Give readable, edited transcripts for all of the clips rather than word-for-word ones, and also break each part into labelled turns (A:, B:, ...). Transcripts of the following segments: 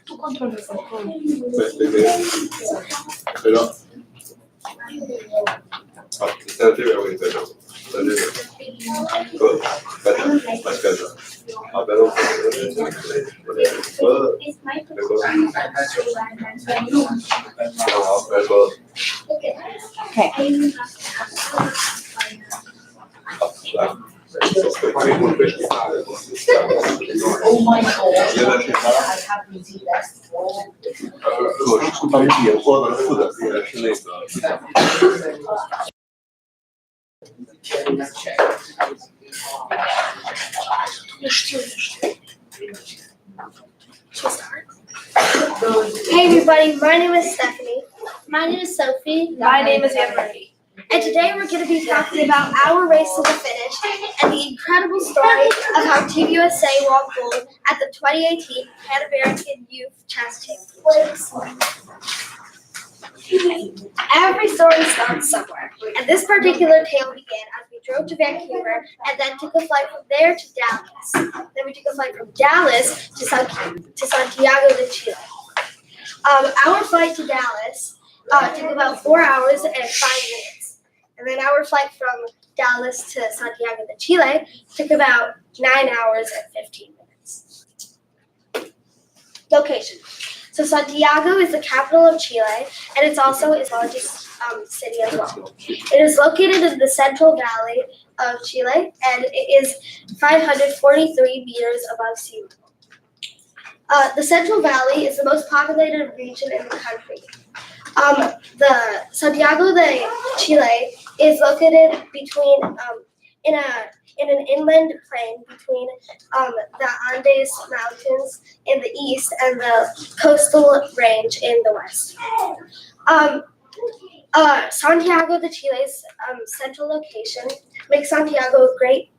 A: Tú controlas el juego.
B: Pero. Está en TV ahorita, ¿no? Está en TV. Más casa. Hablar un poco.
A: Oh my god. I haven't seen that.
B: 如果是当地也获得负的，应该是那个。
C: Hey everybody, my name is Stephanie. My name is Sophie.
D: My name is Anne-Marie.
C: And today we're going to be talking about our race to the finish and the incredible story of how Team USA won gold at the 2018 PanAmerican Youth Chess Championships. Every story starts somewhere, and this particular tale began as we drove to Vancouver and then took a flight from there to Dallas. Then we took a flight from Dallas to Santiago de Chile. Our flight to Dallas took about 4 hours and 5 minutes. And then our flight from Dallas to Santiago de Chile took about 9 hours and 15 minutes. Location. So Santiago is the capital of Chile, and it's also its largest city as well. It is located in the Central Valley of Chile, and it is 543 meters above sea level. The Central Valley is the most populated region in the country. The Santiago de Chile is located between in an inland plain between the Andes Mountains in the east and the coastal range in the west. Santiago de Chile's central location makes Santiago a great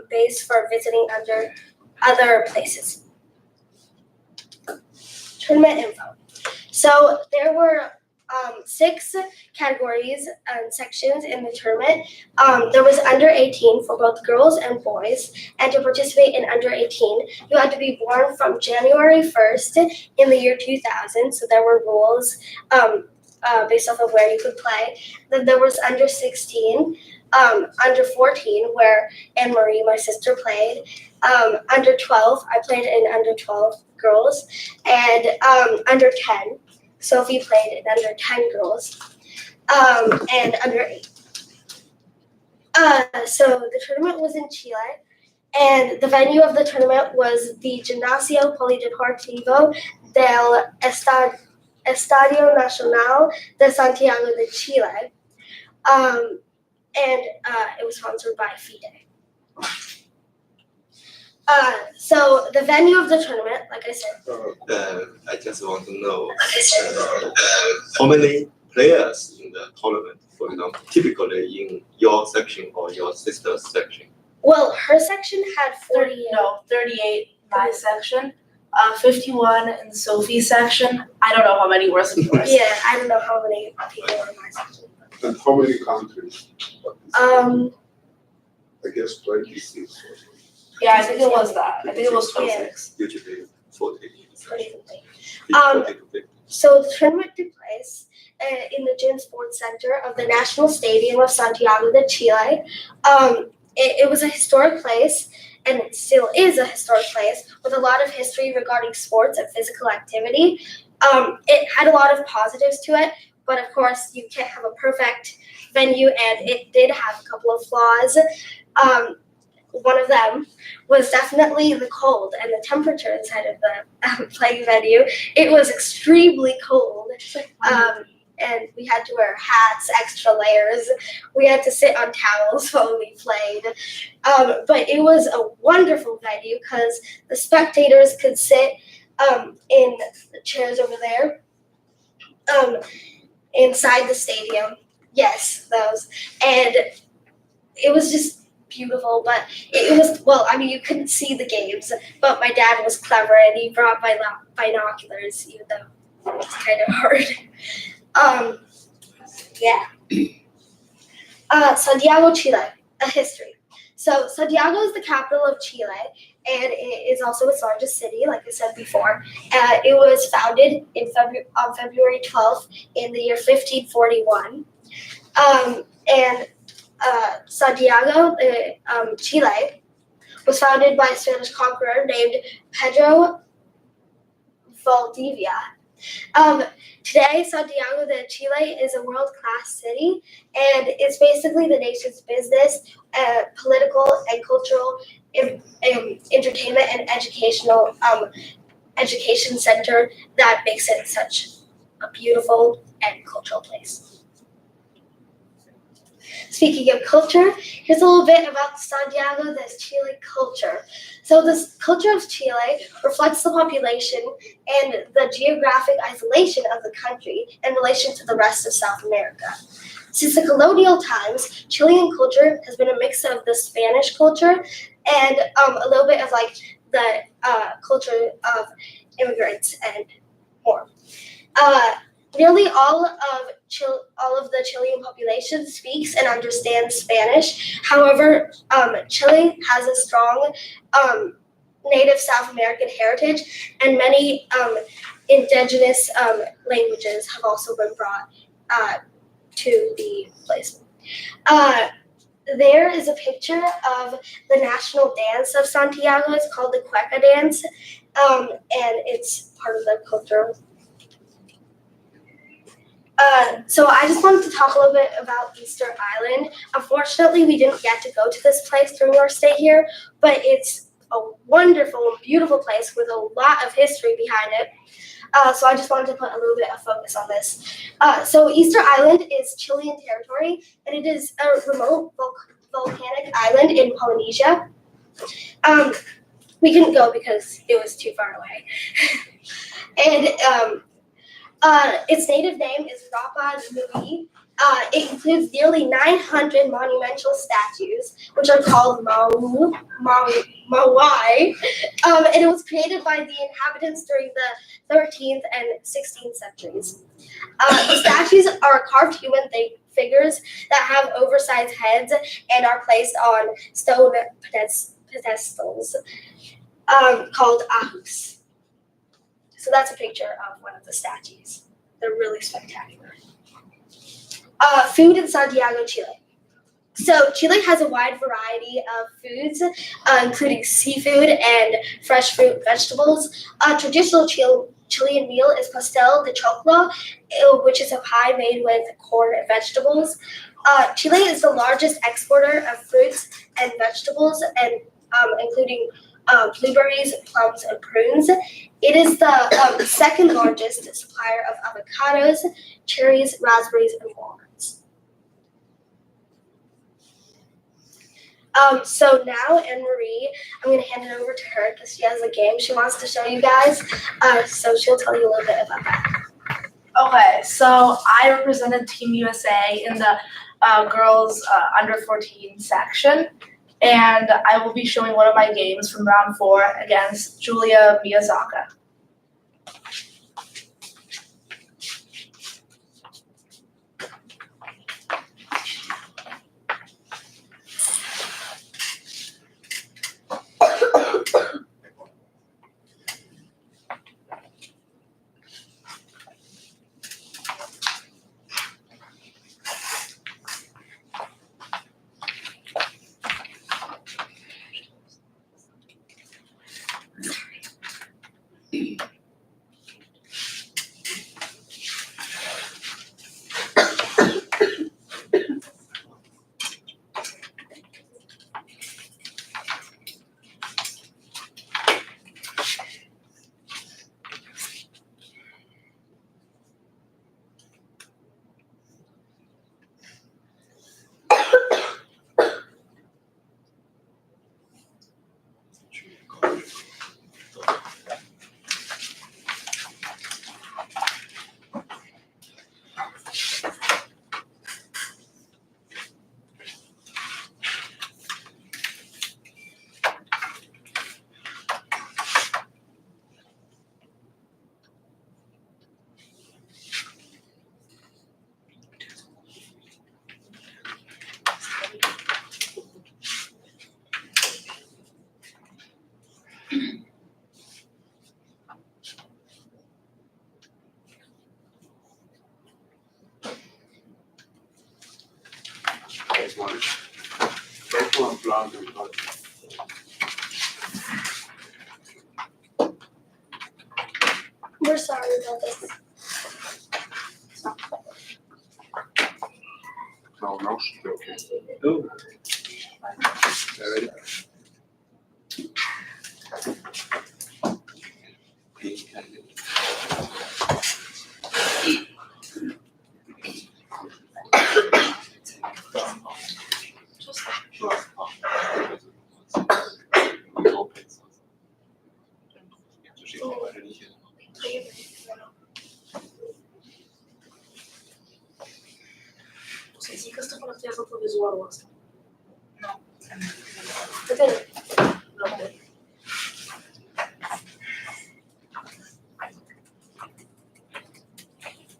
C: base for visiting under other places. Tournament info. So there were 6 categories and sections in the tournament. There was under 18 for both girls and boys, and to participate in under 18, you had to be born from January 1st in the year 2000, so there were rules based off of where you could play. Then there was under 16, under 14, where Anne-Marie, my sister, played, under 12, I played in under 12 girls, and under 10, Sophie played in under 10 girls, and under 8. So the tournament was in Chile, and the venue of the tournament was the Gimnasio Polideportivo del Estadio Nacional de Santiago de Chile, and it was sponsored by FIDE. So the venue of the tournament, like I said.
B: I just want to know how many players in the tournament, for example, typically in your section or your sister's section?
C: Well, her section had
D: 38 my section, 51 in Sophie's section. I don't know how many were in yours.
C: Yeah, I don't know how many people were in my section.
E: And how many countries? I guess 26.
D: Yeah, I think it was that. I think it was 26.
B: Usually 40.
C: So the tournament took place in the Gym Sports Center of the National Stadium of Santiago de Chile. It was a historic place, and it still is a historic place, with a lot of history regarding sports and physical activity. It had a lot of positives to it, but of course you can't have a perfect venue, and it did have a couple of flaws. One of them was definitely the cold and the temperature inside of the playing venue. It was extremely cold, and we had to wear hats, extra layers. We had to sit on towels while we played. But it was a wonderful venue because the spectators could sit in the chairs over there inside the stadium. Yes, those. And it was just beautiful, but it was, well, I mean, you couldn't see the games, but my dad was clever and he brought binoculars, even though it's kind of hard. Santiago, Chile, a history. So Santiago is the capital of Chile, and it is also its largest city, like I said before. It was founded on February 12th in the year 1541. Santiago, Chile, was founded by a Spanish conqueror named Pedro Valdivia. Today, Santiago de Chile is a world-class city, and it's basically the nation's business, political and cultural, entertainment and education center that makes it such a beautiful and cultural place. Speaking of culture, here's a little bit about Santiago de Chile culture. So this culture of Chile reflects the population and the geographic isolation of the country in relation to the rest of South America. Since the colonial times, Chilean culture has been a mix of the Spanish culture and a little bit of like the culture of immigrants and more. Nearly all of the Chilean population speaks and understands Spanish. However, Chile has a strong native South American heritage, and many indigenous languages have also been brought to the place. There is a picture of the national dance of Santiago. It's called the Cueca dance, and it's part of the cultural. So I just wanted to talk a little bit about Easter Island. Unfortunately, we didn't get to go to this place during our stay here, but it's a wonderful and beautiful place with a lot of history behind it. So I just wanted to put a little bit of focus on this. So Easter Island is Chilean territory, and it is a remote volcanic island in Polynesia. We couldn't go because it was too far away. And its native name is Rapa Nui. It includes nearly 900 monumental statues, which are called Mauai, and it was created by the inhabitants during the 13th and 16th centuries. The statues are carved human figures that have oversized heads and are placed on stone pedestals called ahus. So that's a picture of one of the statues. They're really spectacular. Food in Santiago, Chile. So Chile has a wide variety of foods, including seafood and fresh fruit vegetables. A traditional Chilean meal is pastel de choclo, which is a pie made with corn and vegetables. Chile is the largest exporter of fruits and vegetables, and including blueberries, plums, and prunes. It is the second largest supplier of avocados, cherries, raspberries, and walnuts. So now, Anne-Marie, I'm going to hand it over to her because she has a game she wants to show you guys. So she'll tell you a little bit about that.
D: Okay, so I represented Team USA in the girls under 14 section, and I will be showing one of my games from round 4 against Julia Miyazaka.
E: boundary country.
C: We're sorry about this.
E: No, okay.
B: Oh. Alright.
D: Sì, questo con la sotto visuale. No.
C: Vedete?
D: No.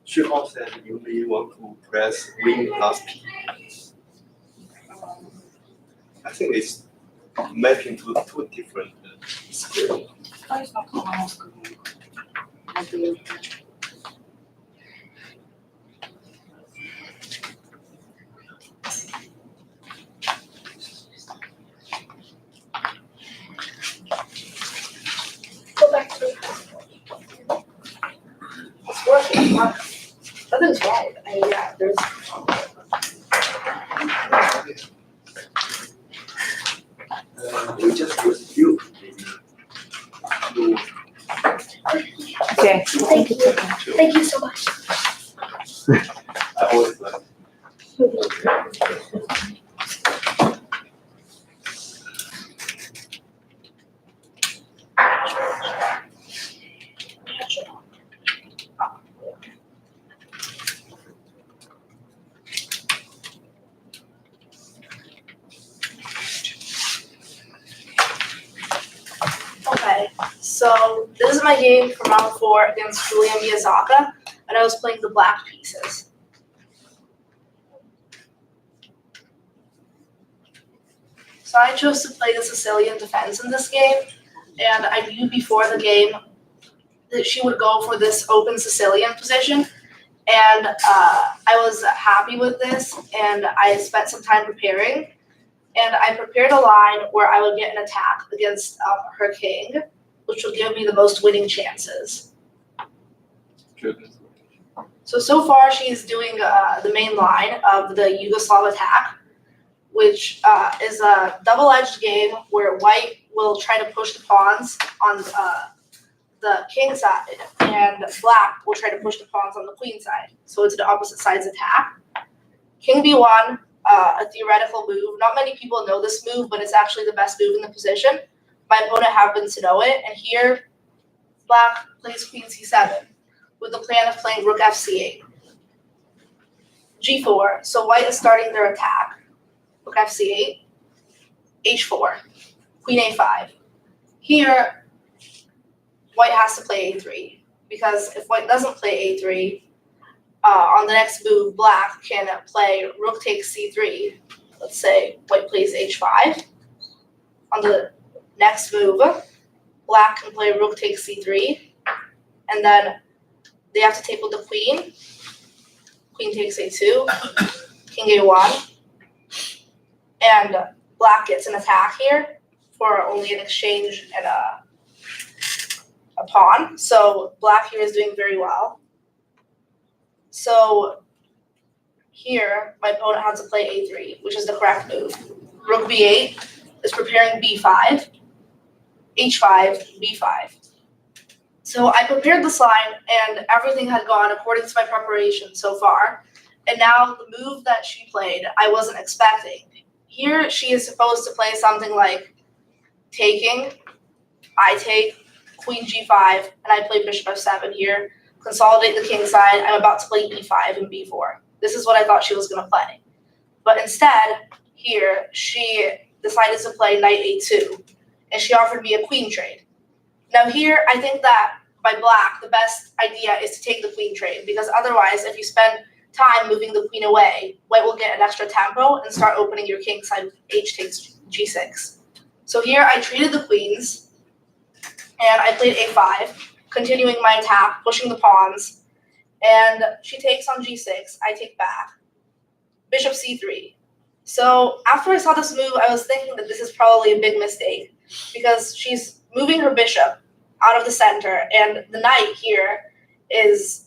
B: She also said you may want to press win plus P. I think it's mapping to two different screens.
C: Go back to the
D: It's working. Nothing's wrong. Yeah, there's.
B: We just use few.
A: Okay.
C: Thank you. Thank you so much.
B: I always like.
D: Okay, so this is my game from round 4 against Julia Miyazaka, and I was playing the black pieces. So I chose to play the Sicilian defense in this game, and I knew before the game that she would go for this open Sicilian position, and I was happy with this, and I spent some time preparing, and I prepared a line where I would get an attack against her king, which would give me the most winning chances. So far she's doing the main line of the Yugoslav attack, which is a double-edged game where white will try to push the pawns on the king side, and black will try to push the pawns on the queen side. So it's the opposite side's attack. King b1, a theoretical move. Not many people know this move, but it's actually the best move in the position. My opponent happens to know it, and here black plays queen c7 with the plan of playing rook fc8. g4, so white is starting their attack. Rook fc8, h4, queen a5. Here, white has to play a3, because if white doesn't play a3, on the next move, black can play rook takes c3. Let's say white plays h5. On the next move, black can play rook takes c3, and then they have to take with the queen. Queen takes a2, king a1, and black gets an attack here for only an exchange and a pawn. So black here is doing very well. So here, my opponent has to play a3, which is the correct move. Rook b8 is preparing b5, h5, b5. So I prepared this line, and everything had gone according to my preparation so far. And now the move that she played, I wasn't expecting. Here, she is supposed to play something like taking, I take, queen g5, and I play bishop f7 here. Consolidate the king side. I'm about to play e5 and b4. This is what I thought she was going to play. But instead, here, she decided to play knight a2, and she offered me a queen trade. Now here, I think that by black, the best idea is to take the queen trade, because otherwise, if you spend time moving the queen away, white will get an extra tempo and start opening your king side with h takes g6. So here, I traded the queens, and I played a5, continuing my attack, pushing the pawns, and she takes on g6, I take back. Bishop c3. So after I saw this move, I was thinking that this is probably a big mistake because she's moving her bishop out of the center, and the knight here is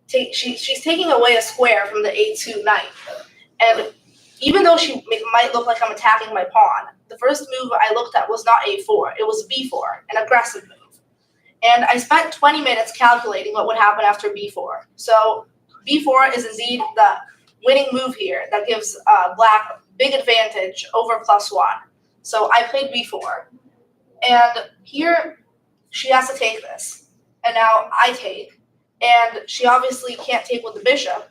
D: she's taking away a square from the a2 knight. And even though she might look like I'm attacking my pawn, the first move I looked at was not a4, it was b4, an aggressive move. And I spent 20 minutes calculating what would happen after b4. So b4 is indeed the winning move here that gives black big advantage over +1. So I played b4. And here she has to take this. And now I take. And she obviously can't take with the bishop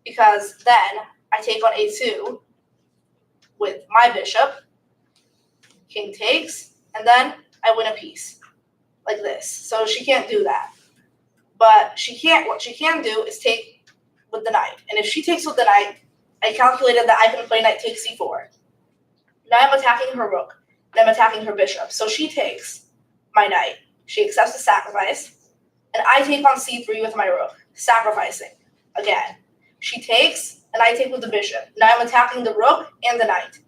D: because then I take on a2 with my bishop. King takes. And then I win a piece like this. So she can't do that. But what she can do is take with the knight. And if she takes with the knight, I calculated that I can play knight takes c4. Now I'm attacking her rook, and I'm attacking her bishop. So she takes my knight. She accepts the sacrifice, and I take on c3 with my rook, sacrificing again. She takes, and I take with the bishop. Now I'm attacking the rook and the knight.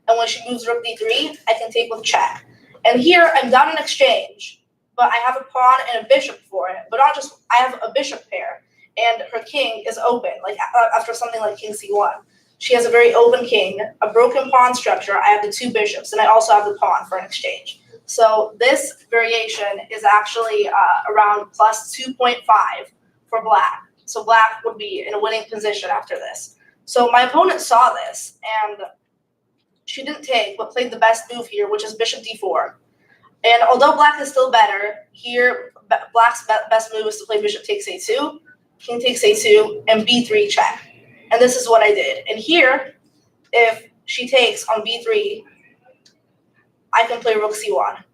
D: And when she moves rook d3, I can take with check. And here I'm down in exchange, but I have a pawn and a bishop for it. But not just, I have a bishop pair, and her king is open, like after something like king c1. She has a very open king, a broken pawn structure. I have the two bishops, and I also have the pawn for an exchange. So this variation is actually around +2.5 for black. So black would be in a winning position after this. So my opponent saw this, and she didn't take, but played the best move here, which is bishop d4. And although black is still better, here black's best move is to play bishop takes a2, king takes a2, and b3 check. And this is what I did. And here, if she takes on b3, I can play rook c1.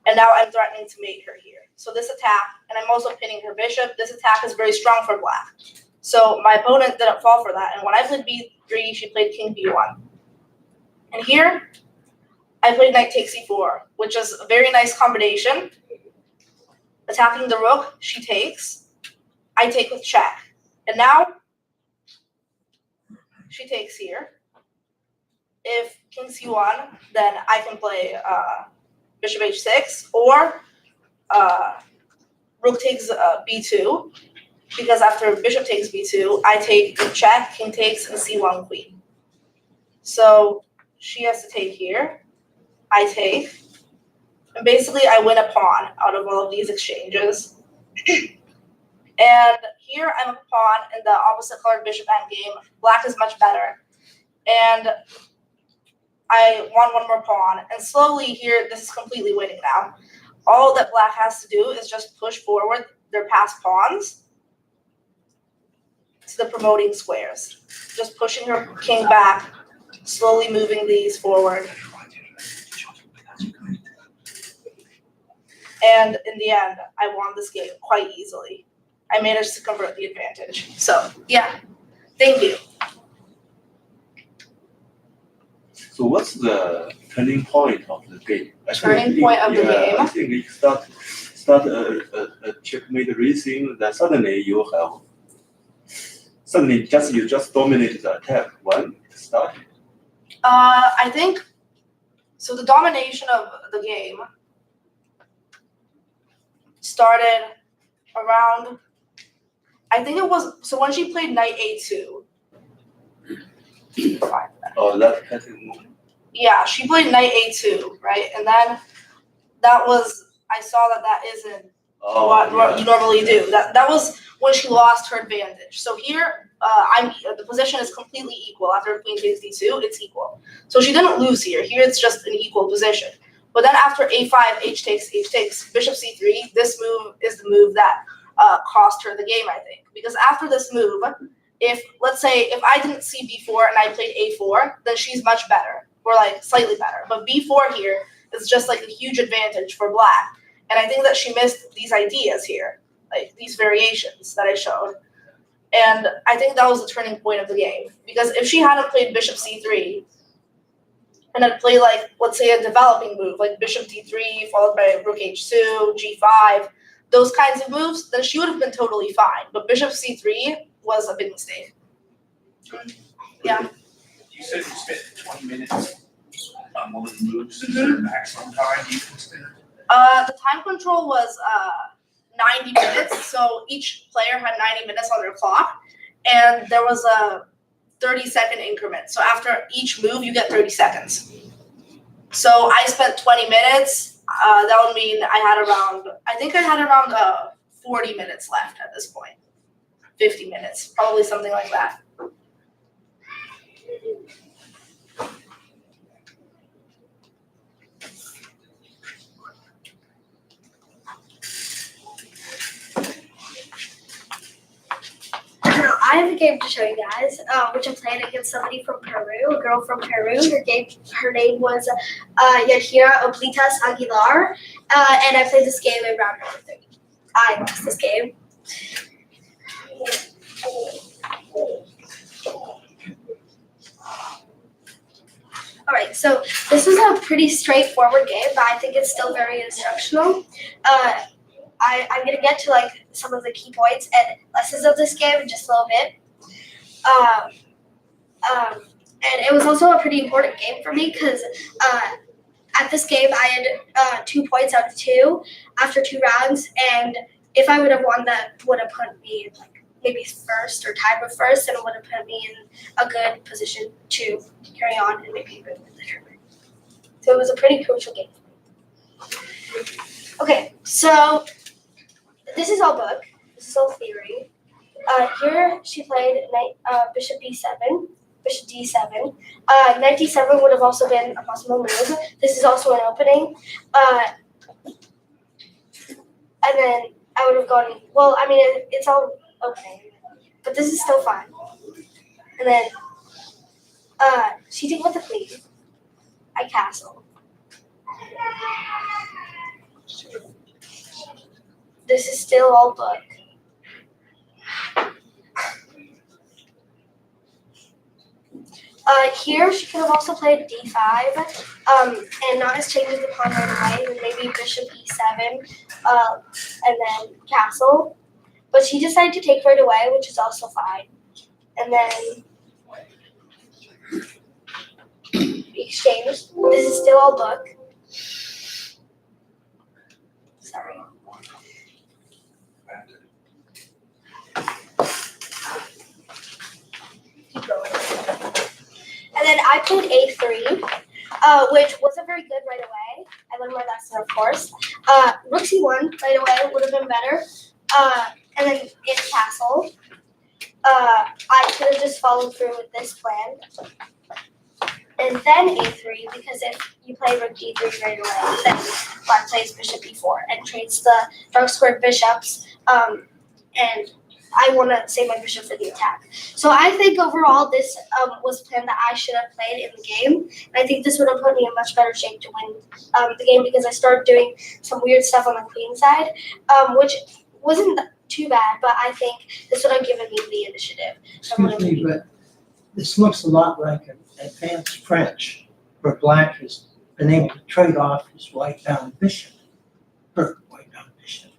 D: And now I'm threatening to mate her here. So this attack, and I'm also pinning her bishop, this attack is very strong for black. So my opponent didn't fall for that. And when I played b3, she played king b1. And here, I played knight takes c4, which is a very nice combination. Attacking the rook, she takes. I take with check. And now, she takes here. If king c1, then I can play bishop h6, or rook takes b2, because after bishop takes b2, I take check, king takes, and c1 queen. So she has to take here. I take. And basically, I win a pawn out of all of these exchanges. And here I'm a pawn in the opposite colored bishop endgame. Black is much better. And I won one more pawn. And slowly here, this is completely winning now. All that black has to do is just push forward their passed pawns to the promoting squares. Just pushing her king back, slowly moving these forward. And in the end, I won this game quite easily. I managed to convert the advantage. So, yeah. Thank you.
E: So what's the turning point of the game?
D: Turning point of the game?
E: I think it start a checkmate racing, then suddenly you just dominate the attack when it started.
D: I think, so the domination of the game started around, I think it was, so when she played knight a2.
E: Oh, that kind of move.
D: Yeah, she played knight a2, right? And then that was, I saw that isn't what you normally do. That was when she lost her advantage. So here, the position is completely equal. After queen takes d2, it's equal. So she didn't lose here. Here it's just an equal position. But then after a5, h takes, bishop c3, this move is the move that cost her the game, I think. Because after this move, let's say I didn't see b4 and I played a4, then she's much better, or like slightly better. But b4 here is just like a huge advantage for black. And I think that she missed these ideas here, like these variations that I showed. And I think that was the turning point of the game. Because if she hadn't played bishop c3, and then play like, let's say a developing move, like bishop d3 followed by rook h2, g5, those kinds of moves, then she would have been totally fine. But bishop c3 was a big mistake. Yeah.
F: You said you spent 20 minutes on one of the moves. Is there a maximum time you can spend?
D: The time control was 90 minutes, so each player had 90 minutes on their clock, and there was a 30-second increment. So after each move, you get 30 seconds. So I spent 20 minutes. That would mean I had around 40 minutes left at this point. 50 minutes, probably something like that.
C: Now, I have a game to show you guys, which I played against somebody from Peru, a girl from Peru. Her name was Yahira Oblitas Aguilar, and I played this game in round number 3. I lost this game. Alright, so this is a pretty straightforward game, but I think it's still very instructional. I'm going to get to like some of the key points and lessons of this game in just a little bit. And it was also a pretty important game for me because at this game I had 2 points out of 2 after 2 rounds, and if I would have won, that would have put me in like maybe first or tied with first, and it would have put me in a good position to carry on and maybe even win the tournament. So it was a pretty crucial game for me. Okay, so this is all book. This is all theory. Here she played bishop b7, bishop d7. Knight d7 would have also been a possible move. This is also an opening. And then I would have gone, well, I mean, it's all opening, but this is still fine. And then cheating with the queen. I castle. This is still all book. Here she could have also played d5, and not as changes the pawn right away, and maybe bishop e7, and then castle. But she decided to take right away, which is also fine. And then we exchanged. This is still all book. Sorry. Keep going. And then I played a3, which wasn't very good right away. I learned my lesson, of course. Rook c1 right away would have been better. And then in castle, I could have just followed through with this plan. And then a3, because if you play rook d3 right away, then black plays bishop e4 and trades the dark squared bishops. And I want to save my bishop for the attack. So I think overall this was a plan that I should have played in the game. And I think this would have put me in much better shape to win the game, because I started doing some weird stuff on the queen side, which wasn't too bad, but I think this would have given me the initiative.
G: Excuse me, but this looks a lot like an advanced French, where black has been able to trade off his white down bishop, or white down bishop.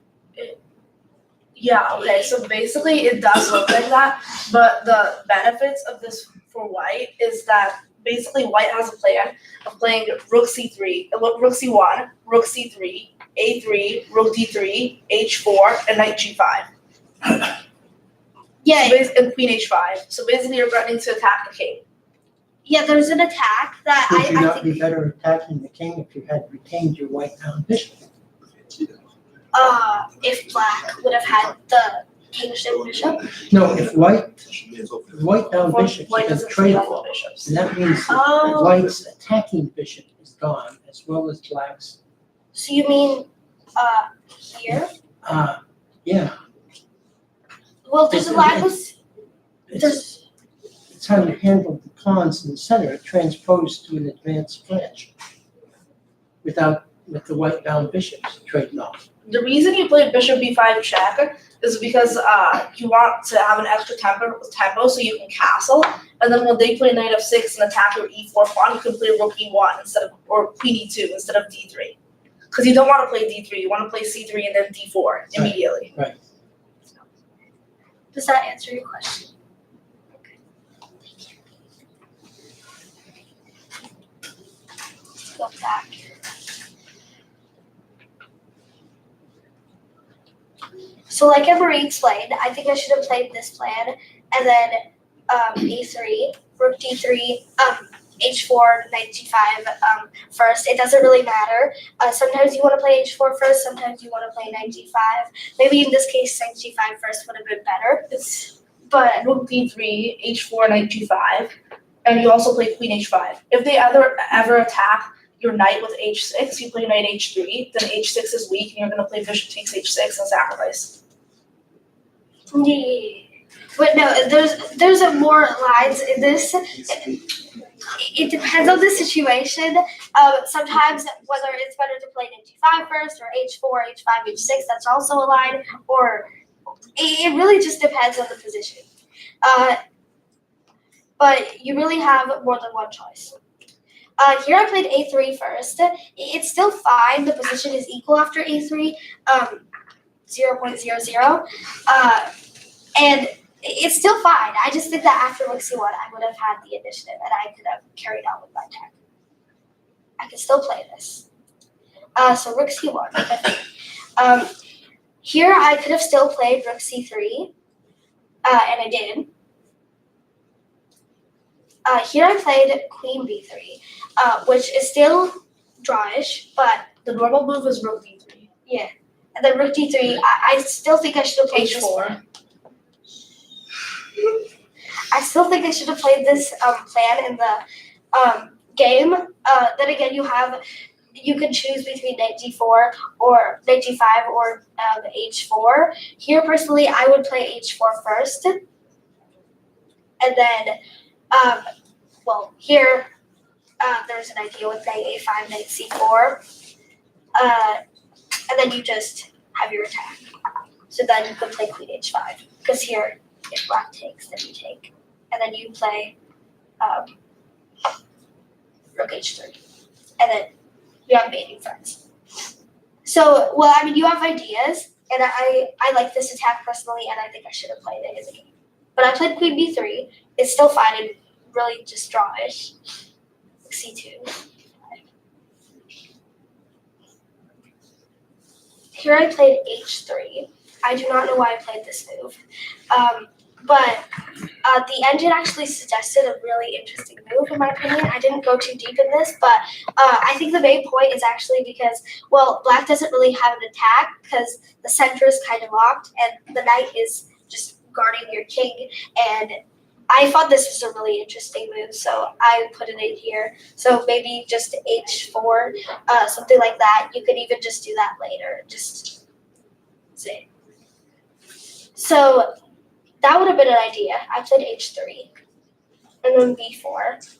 D: Yeah, okay, so basically it does look like that, but the benefits of this for white is that basically white has a plan of playing rook c3, rook c1, rook c3, a3, rook d3, h4, and knight g5.
C: Yeah,
D: So and queen h5. So basically you're threatening to attack the king.
C: yeah. There's an attack that
G: Would you
C: I
G: not
C: think.
G: be better attacking the king if you had retained your white down bishop?
C: If black would have had the kingship bishop.
G: No, if white down
D: Or
G: bishop
D: white
G: has
D: doesn't
G: been traded
D: trade
G: off,
D: bishops.
G: and that means that
C: Oh.
G: white's attacking bishop is gone, as well as black's.
C: So you mean here?
G: Yeah,
C: Well, there's a line with there's
G: it's how you handle the pawns in the center, transposed to an advanced French, with the white down bishops trading off.
D: The reason you play bishop b5 check is because you want to have an extra tempo so you can castle, and then when they play knight f6 and attack your e4 pawn, you can play rook e1 or queen e2 instead of d3. Because you don't want to play d3, you want to play c3 and then d4 immediately.
G: Right.
C: Does that answer your question? Okay. Thank you. go back here. So like Marie explained, I think I should have played this plan, and then a3, rook d3, h4, knight g5 first. It doesn't really matter. Sometimes you want to play h4 first, sometimes you want to play knight g5. Maybe in this case, knight g5 first would have been better.
D: But rook d3, h4, knight g5, and you also play queen h5. If they ever attack your knight with h6, you play knight h3, then h6 is weak, and you're going to play bishop takes h6 and sacrifice.
C: Yeah. But no, there's more lines in this. It depends on the situation. Sometimes whether it's better to play knight g5 first, or h4, h5, h6, that's also a line, or it really just depends on the position. But you really have more than one choice. Here I played a3 first. It's still fine. The position is equal after a3, 0.00. And it's still fine. I just think that after rook c1, I would have had the initiative and I could have carried on with my attack. I can still play this. So rook c1. Here I could have still played rook c3, and I did. Here I played queen b3, which is still drawish, but
D: The normal move is rook d3.
C: yeah. And then rook d3, I still think I should have played
D: h4.
C: I still think I should have played this plan in the game. Then again, you can choose between knight g4 or knight g5 or h4. Here, personally, I would play h4 first, and then, here there's an idea with knight a5, knight c4, and then you just have your attack. So then you can play queen h5, because here, if black takes, then you take. And then you play rook h3. And then you have mating friends. So, well, I mean, you have ideas, and I like this attack personally, and I think I should have played it as a game. But I played queen b3. It's still fine and really just drawish. c2. Here I played h3. I do not know why I played this move. But the engine actually suggested a really interesting move, in my opinion. I didn't go too deep in this, but I think the main point is actually because, well, black doesn't really have an attack because the center is kind of locked, and the knight is just guarding your king. And I thought this was a really interesting move, so I put it in here. So maybe just h4, something like that. You could even just do that later. Just say. So that would have been an idea. I played h3, and then b4,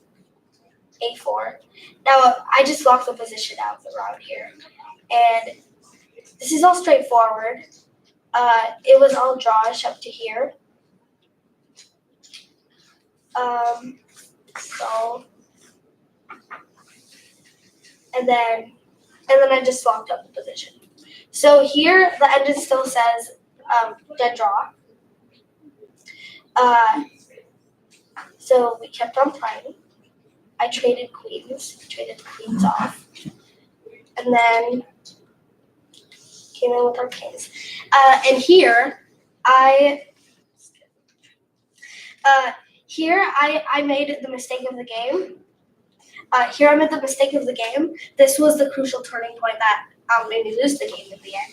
C: a4. Now, I just locked the position out around here, and this is all straightforward. It was all drawish up to here. And then I just locked up the position. So here, the engine still says dead draw. So we kept on playing. I traded queens, traded the queens off, and then came in with our kings. And here I made the mistake of the game. This was the crucial turning point that made me lose the game in the end.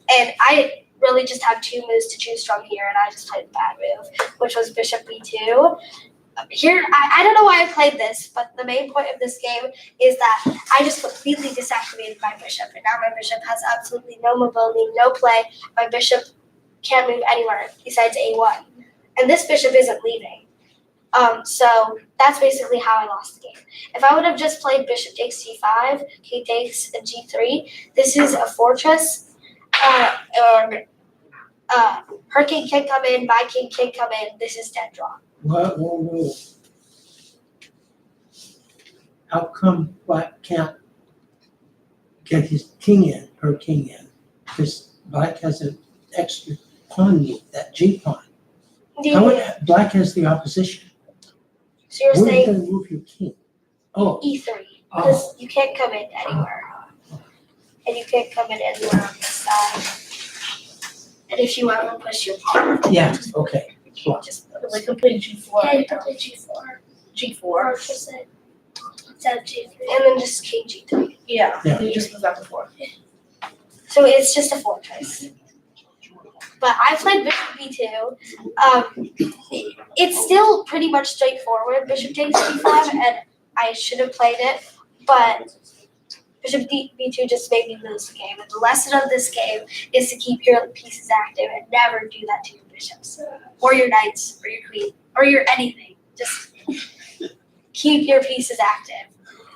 C: And I really just had two moves to choose from here, and I just played a bad move, which was bishop b2. Here, I don't know why I played this, but the main point of this game is that I just completely desactivated my bishop, and now my bishop has absolutely no mobility, no play. My bishop can't move anywhere besides a1, and this bishop isn't leaving. So that's basically how I lost the game. If I would have just played bishop takes g5, king takes g3, this is a fortress, and her king can come in, my king can come in. This is dead draw.
G: Whoa. How come black can't get his king in, her king in? Because black has an extra pawn move, that G pawn. Black has the opposition.
C: So you're
G: Where are you
C: saying
G: going to move your king? Oh,
C: e3.
G: Oh,
C: because you can't come in anywhere. And you can't come in anywhere on this side. And if you ever push your pawn,
G: yeah, okay.
C: you can't just
D: Because I completed G4.
C: yeah, you can play G4.
D: G4.
C: Or just it. Instead of G3. And then just King G3.
D: Yeah,
G: Yeah.
D: you just moved back and forth.
C: So it's just a fortress. But I played Bishop B2. It's still pretty much straightforward. Bishop takes D5, and I should have played it, but Bishop B2 just made me lose the game. And the lesson of this game is to keep your pieces active and never do that to your bishops, or your knights, or your queen, or your anything. Just keep your pieces active,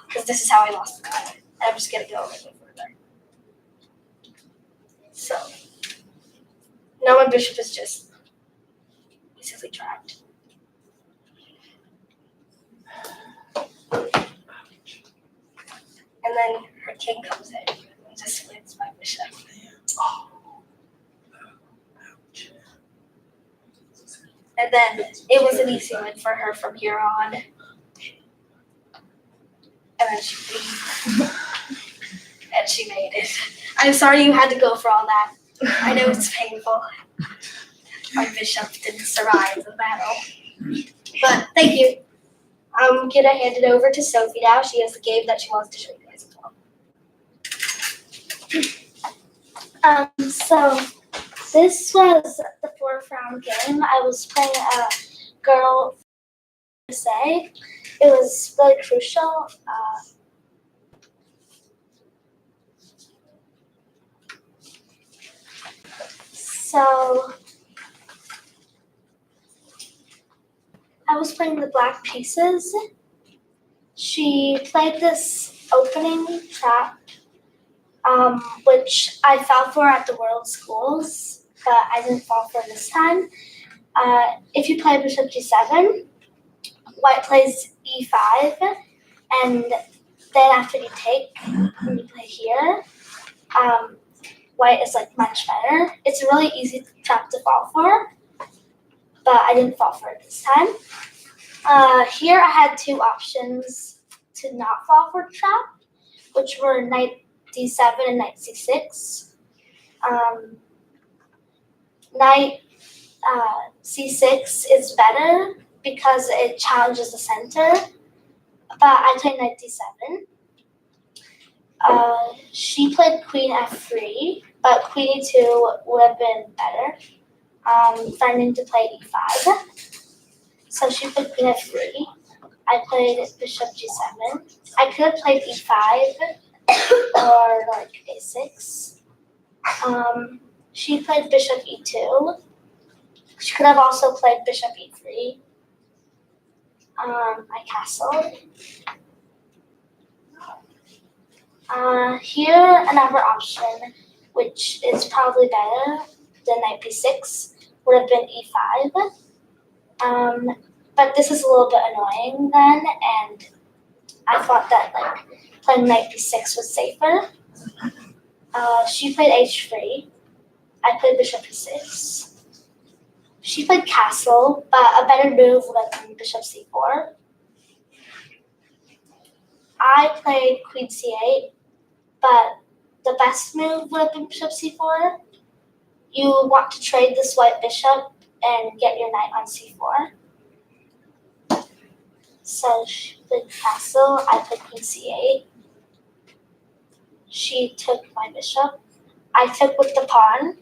C: because this is how I lost the battle. And I'm just gonna go a little further. So now my bishop is just easily trapped. And then her king comes in and just wins my bishop. And then it was an easy win for her from here on. And then she and she made it. I'm sorry you had to go for all that. I know it's painful. My bishop didn't survive the battle. But thank you. I'm gonna hand it over to Sophie now. She has the game that she wants to show you guys as well. So this was the 4th round game. I was playing a girl USA. It was really crucial. So I was playing the black pieces. She played this opening trap, which I fell for at the World Schools, but I didn't fall for this time. If you play Bishop G7, White plays E5, and then after you take, when you play here, White is like much better. It's a really easy trap to fall for, but I didn't fall for it this time. Here I had 2 options to not fall for the trap, which were Knight D7 and Knight C6. Knight C6 is better because it challenges the center, but I played Knight D7. She played Queen F3, but Queen E2 would have been better, finding to play E5. So she played Queen F3. I played Bishop G7. I could have played E5 or like A6. She played Bishop E2. She could have also played Bishop E3. I castled. Here, another option, which is probably better than Knight B6, would have been E5. But this is a little bit annoying then, and I thought that like playing Knight B6 was safer. She played H3. I played Bishop E6. She played castle, but a better move would have been Bishop C4. I played Queen C8, but the best move would have been Bishop C4. You want to trade this white bishop and get your knight on C4. So she played castle, I played Queen C8. She took my bishop. I took with the pawn.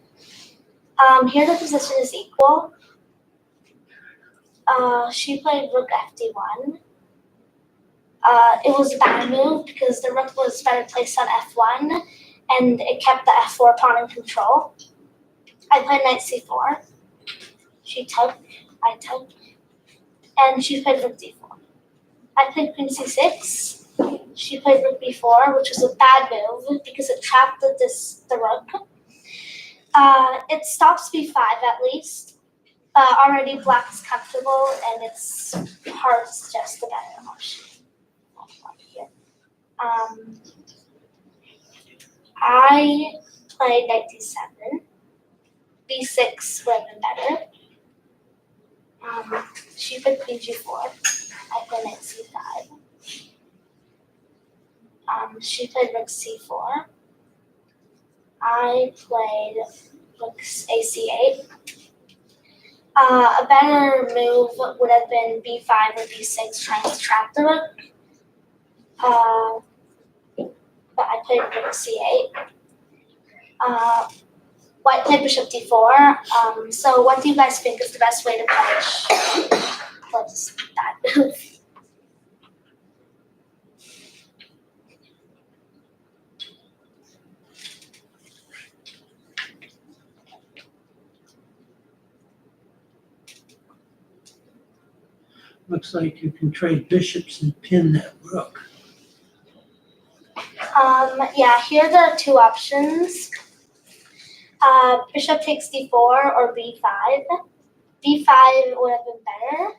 C: Here the position is equal. She played Rook FD1. It was a bad move because the rook was better placed on F1 and it kept the F4 pawn in control. I played Knight C4. She took, I took, and she played Rook D4. I played Queen C6. She played Rook B4, which was a bad move because it trapped the rook. It stops B5 at least, but already black is comfortable and its hard is just the better option. I played Knight D7. B6 would have been better. She played Queen G4. I played Knight C5. She played rook c4. I played rook ac8. A better move would have been b5 or b6, trying to trap the rook. But I played rook c8. White played bishop d4. So what do you guys think is the best way to punish that move?
G: Looks like you can trade bishops and pin that rook.
C: Yeah, here are the two options. Bishop takes d4 or b5. b5 would have been better.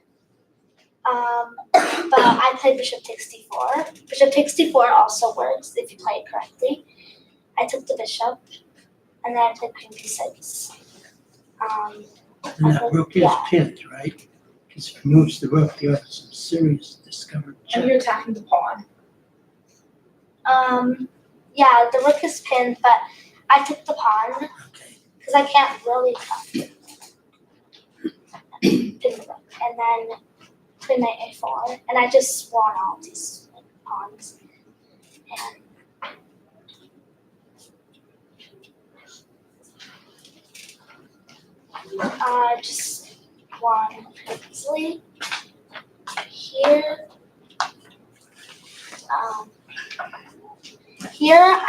C: But I played bishop takes d4. Bishop takes d4 also works if you play it correctly. I took the bishop, and then I played queen b6.
G: And that rook is pinned, right? Because if he moves the rook, you have some serious discovered
D: And
G: check.
D: you're attacking the pawn.
C: Yeah, the rook is pinned, but I took the pawn
G: Okay.
C: because I can't really pin the rook. And then queen knight a4, and I just won all these pawns. And just won easily. Here,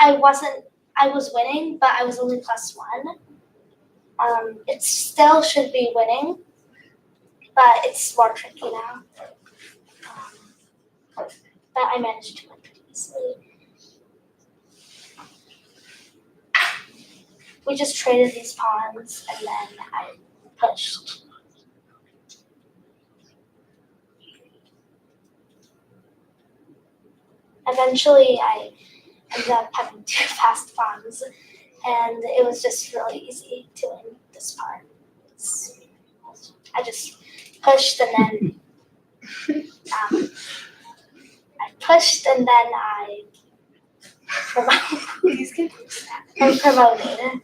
C: I was winning, but I was only +1. It still should be winning, but it's more tricky now. But I managed to win pretty easily. We just traded these pawns, and then I pushed. Eventually, I ended up having 2 fast pawns, and it was just really easy to win this pawn. I just pushed, and then I pushed, and then I promoted,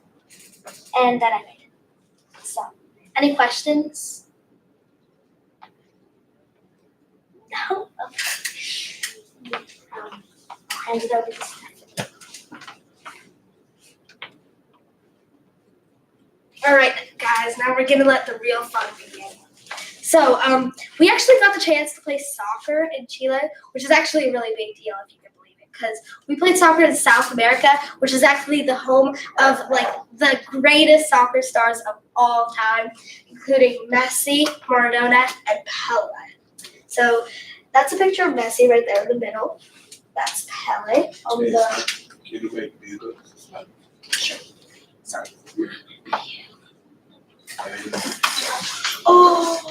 C: and then I made it. So, any questions? No? Okay. I'll hand it over to Stephanie.
A: All right, guys, now we're gonna let the real fun begin. So, we actually got the chance to play soccer in Chile, which is actually a really big deal if you can believe it, because we played soccer in South America, which is actually the home of like the greatest soccer stars of all time, including Messi, Maradona, and Pele. So that's a picture of Messi right there in the middle. That's Pele on the.
E: Can you make bigger?
A: Sure. Sorry.
E: Oh.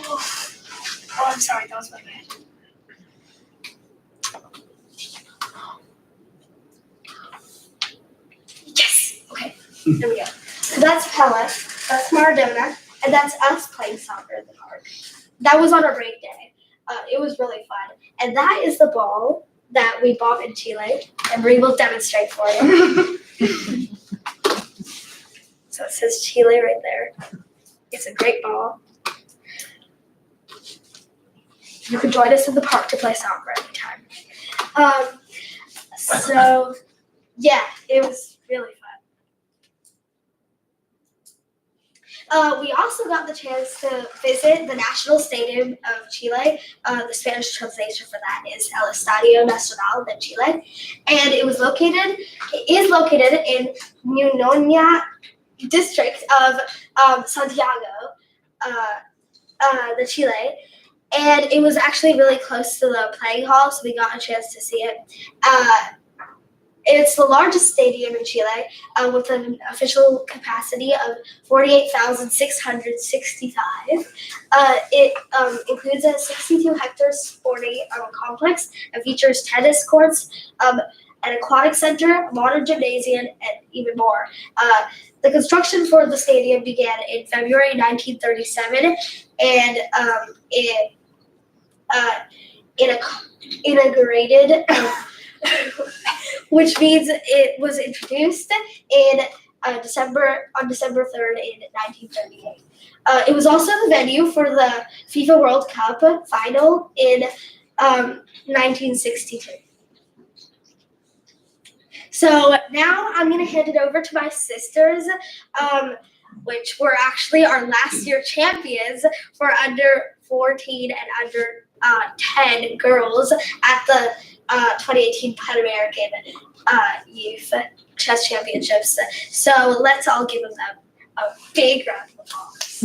A: Oh, I'm sorry. That was my bad. Yes. Okay. There we go. So that's Pele. That's Maradona, and that's us playing soccer in the park. That was on a break day. It was really fun, and that is the ball that we bought in Chile, and we will demonstrate for you. So it says Chile right there. It's a great ball. You can join us in the park to play soccer anytime. So, yeah, it was really fun. We also got the chance to visit the National Stadium of Chile. The Spanish translation for that is El Estadio Nacional de Chile. And it is located in Nunoña district of Santiago, the Chile. And it was actually really close to the playing hall, so we got a chance to see it. It's the largest stadium in Chile with an official capacity of 48,665. It includes a 62-hectare sporting complex and features tennis courts, an aquatic center, a modern gymnasium, and even more. The construction for the stadium began in February 1937, and it inaugurated
C: which means it was introduced in December 3rd in 1938. It was also the venue for the FIFA World Cup final in 1962. So now I'm going to hand it over to my sisters, which were actually our last year champions for under 14 and under 10 girls at the 2018 PanAmerican Youth Chess Championships. So let's all give them a big round of applause.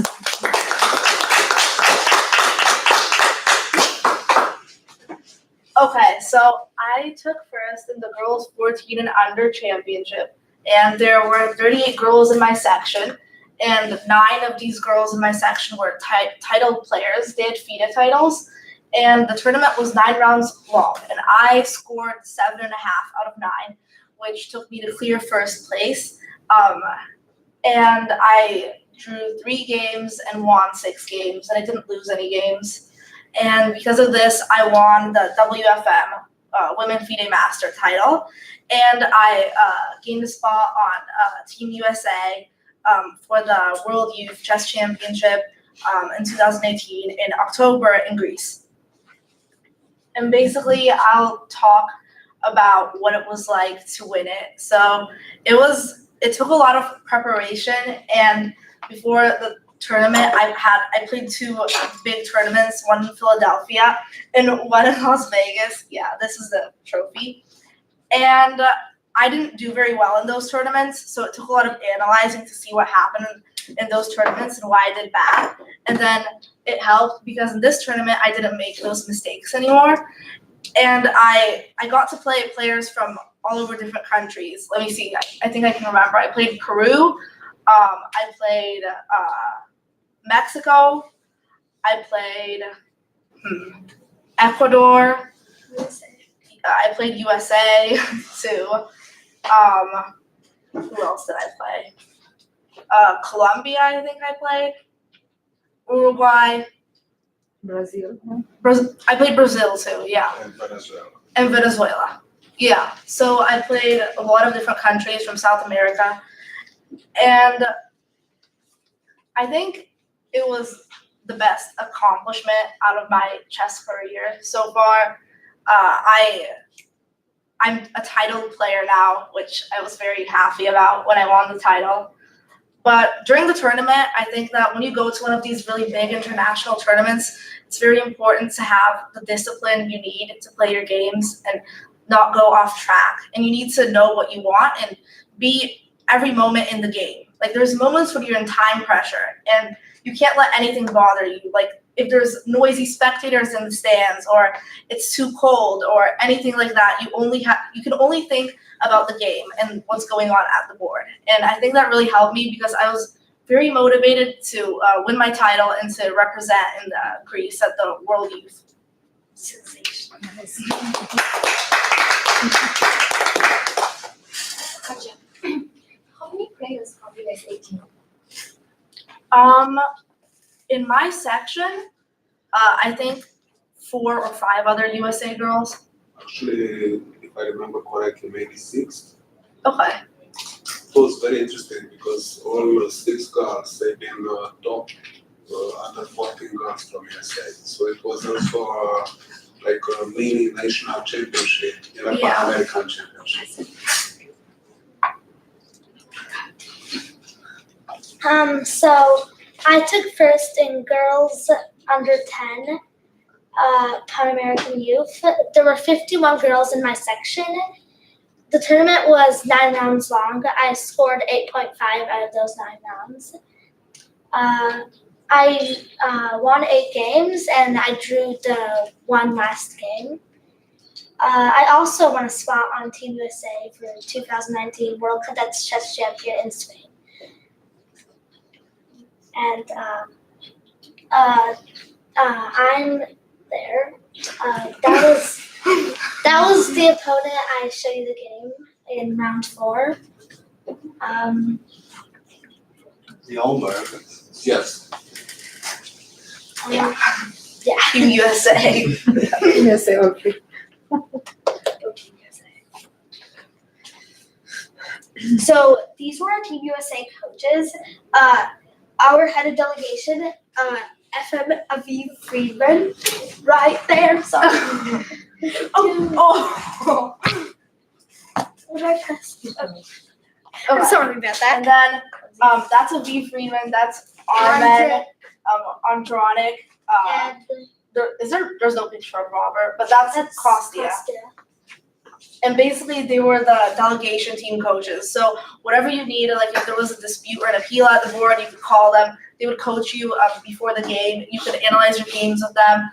D: Okay, so I took first in the girls 14 and under championship, and there were 38 girls in my section, and 9 of these girls in my section were titled players. They had FIDE titles, and the tournament was 9 rounds long, and I scored 7.5 out of 9, which took me to clear first place. And I drew 3 games and won 6 games, and I didn't lose any games. And because of this, I won the WFM Women FIDE Master title, and I gained a spot on Team USA for the World Youth Chess Championship in 2018 in October in Greece. And basically, I'll talk about what it was like to win it. So it took a lot of preparation, and before the tournament, I played 2 big tournaments, one in Philadelphia and one in Las Vegas. Yeah, this is the trophy. And I didn't do very well in those tournaments, so it took a lot of analyzing to see what happened in those tournaments and why I did bad. And then it helped because in this tournament, I didn't make those mistakes anymore. And I got to play players from all over different countries. Let me see, I think I can remember. I played Peru, I played Mexico, I played Ecuador, I played USA too. Who else did I play? Colombia, I think I played. Uruguay.
H: Brazil.
D: I played Brazil too, yeah.
F: And Venezuela.
D: And Venezuela. Yeah. So I played a lot of different countries from South America. And I think it was the best accomplishment out of my chess career so far. I'm a titled player now, which I was very happy about when I won the title. But during the tournament, I think that when you go to one of these really big international tournaments, it's very important to have the discipline you need to play your games and not go off track. And you need to know what you want and be every moment in the game. Like there's moments when you're in time pressure and you can't let anything bother you. Like if there's noisy spectators in the stands or it's too cold or anything like that, you can only think about the game and what's going on at the board. And I think that really helped me because I was very motivated to win my title and to represent in Greece at the World Youth.
H: How many players are you guys 18?
D: In my section, I think 4 or 5 other USA girls.
B: Actually, if I remember correctly, maybe 6.
D: Okay.
B: It was very interesting because all 6 girls, they've been top under 14 girls from USA. So it was also like a mini national championship, PanAmerican championship.
C: So I took first in girls under 10 PanAmerican Youth. There were 51 girls in my section. The tournament was 9 rounds long. I scored 8.5 out of those 9 rounds. I won 8 games and I drew the 1 last game. I also won a spot on Team USA for the 2019 World Cadets Chess Champion in Spain. And I'm there. That was the opponent. I showed you the game in round 4.
B: The All-Americans. Yes.
C: Yeah.
D: Team USA.
H: USA or free.
C: So these were our Team USA coaches. Our head of delegation, FM Aviv Friedman, right there. Sorry.
D: Oh.
C: What did I press?
D: Okay.
C: I'm sorry about that.
D: And then that's Aviv Friedman. That's Armen, Andronic.
C: And
D: There's no picture of Robert, but that's Kostia. And basically, they were the delegation team coaches. So whatever you needed, like if there was a dispute or an appeal at the board, you could call them. They would coach you before the game. You could analyze your games with them.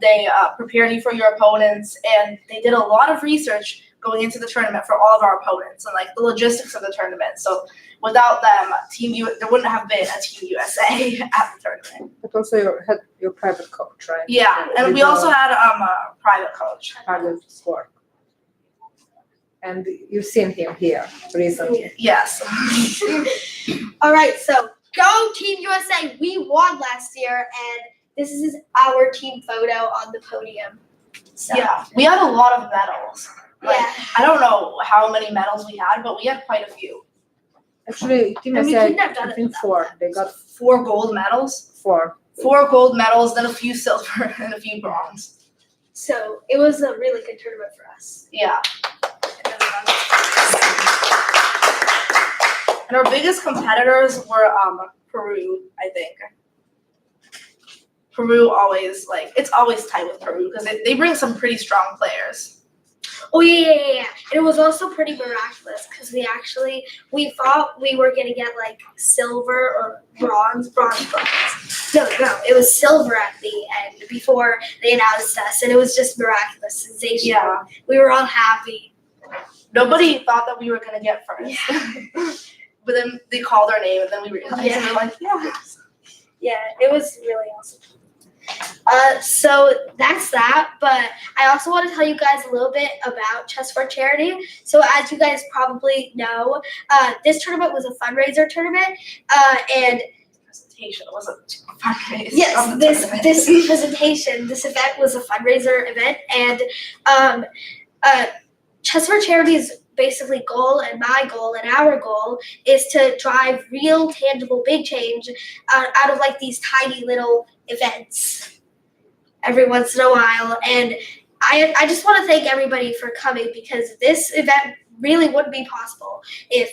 D: They prepared you for your opponents, and they did a lot of research going into the tournament for all of our opponents and like the logistics of the tournament. So without them, there wouldn't have been a Team USA at the tournament.
I: But also you had your private coach, right?
D: Yeah, and we also had a private coach.
I: Private sport. And you've seen him here recently.
D: Yes.
C: All right, so go Team USA. We won last year, and this is our team photo on the podium. So,
D: Yeah, we had a lot of medals. Like,
C: yeah.
D: I don't know how many medals we had, but we had quite a few.
I: Actually, Team
C: And we
I: USA,
C: couldn't have done
I: I
C: it
I: think
C: without
I: 4. They got
D: 4 gold medals,
I: 4.
D: 4 gold medals, then a few silver and a few bronze.
C: So it was a really good tournament for us.
D: Yeah. And our biggest competitors were Peru, I think. Peru always, it's always tight with Peru because they bring some pretty strong players.
C: Oh yeah. And it was also pretty miraculous because we thought we were gonna get like silver or bronze. No, it was silver at the end before they announced us, and it was just miraculous, sensational.
D: Yeah.
C: We were all happy.
D: Nobody thought that we were gonna get first. But then they called our name and then we realized and we were like, yes.
C: Yeah, it was really awesome. So that's that, but I also want to tell you guys a little bit about Chess4Charity. So as you guys probably know, this tournament was a fundraiser tournament, and
D: Presentation wasn't a fundraiser.
C: yes, this event was a fundraiser event, and Chess4Charity's basically goal and my goal and our goal is to drive real, tangible, big change out of like these tiny little events every once in a while. And I just want to thank everybody for coming because this event really wouldn't be possible if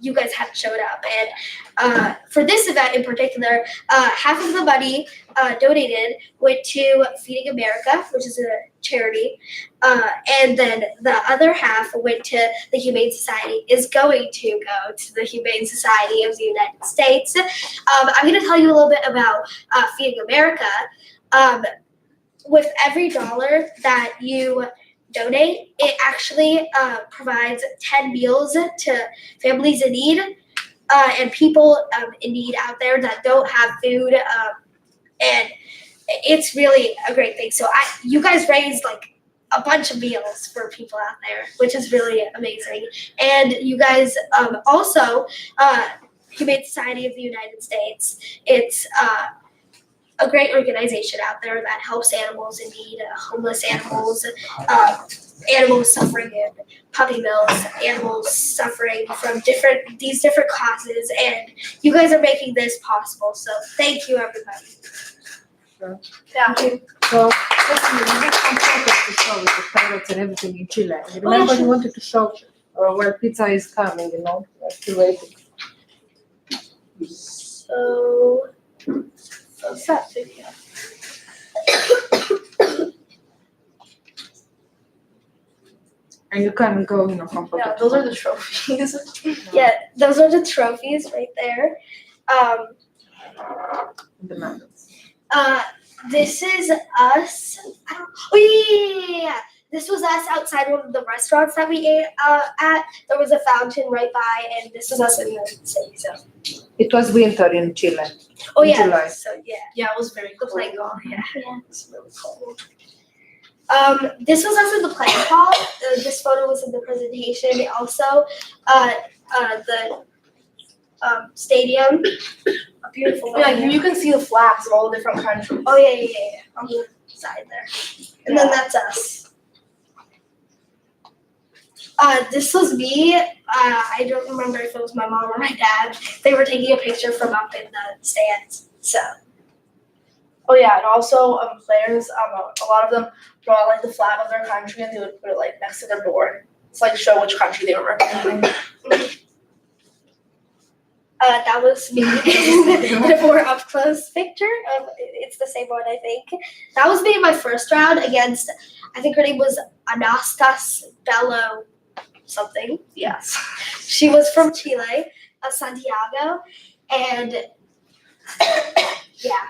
C: you guys hadn't showed up. And for this event in particular, half of the money donated went to Feeding America, which is a charity, and then the other half went to the Humane Society, is going to go to the Humane Society of the United States. I'm going to tell you a little bit about Feeding America. With every dollar that you donate, it actually provides 10 meals to families in need and people in need out there that don't have food, and it's really a great thing. So you guys raised like a bunch of meals for people out there, which is really amazing. And you guys also, Humane Society of the United States, it's a great organization out there that helps animals in need, homeless animals, animals suffering in puppy mills, animals suffering from these different causes, and you guys are making this possible. So thank you, everybody.
D: Yeah.
I: So, actually, you have some photos to show with the parrots and everything in Chile. You remember you wanted to show where pizza is coming, we're still waiting.
C: So
D: What's that video?
I: And you can go, from photo.
D: Yeah, those are the trophies.
C: yeah, those are the trophies right there.
I: The medals.
C: This is us. Yeah. This was us outside one of the restaurants that we ate at. There was a fountain right by, and this was us in the city. So.
I: It was winter in Chile.
C: Oh
I: In
C: yeah.
I: July.
C: So yeah,
D: Yeah, it was very
C: the
D: cool.
C: playing hall. Yeah, it's really cool. This was us in the playing hall. This photo was in the presentation. Also, the stadium. A beautiful.
D: Yeah,
C: one.
D: you can see the flags of all the different countries.
C: Oh yeah. On the side there, and then that's us.
A: This was me. I don't remember if it was my mom or my dad. They were taking a picture from up in the stands. So.
D: Oh yeah, and also players, a lot of them brought like the flag of their country and they would put it like next to their board. It's like show which country they were representing.
A: That was me in a more up close picture. It's the same one, I think. That was me in my first round against, I think her name was Anastas Bello something.
D: Yes.
A: She was from Chile, Santiago, and yeah.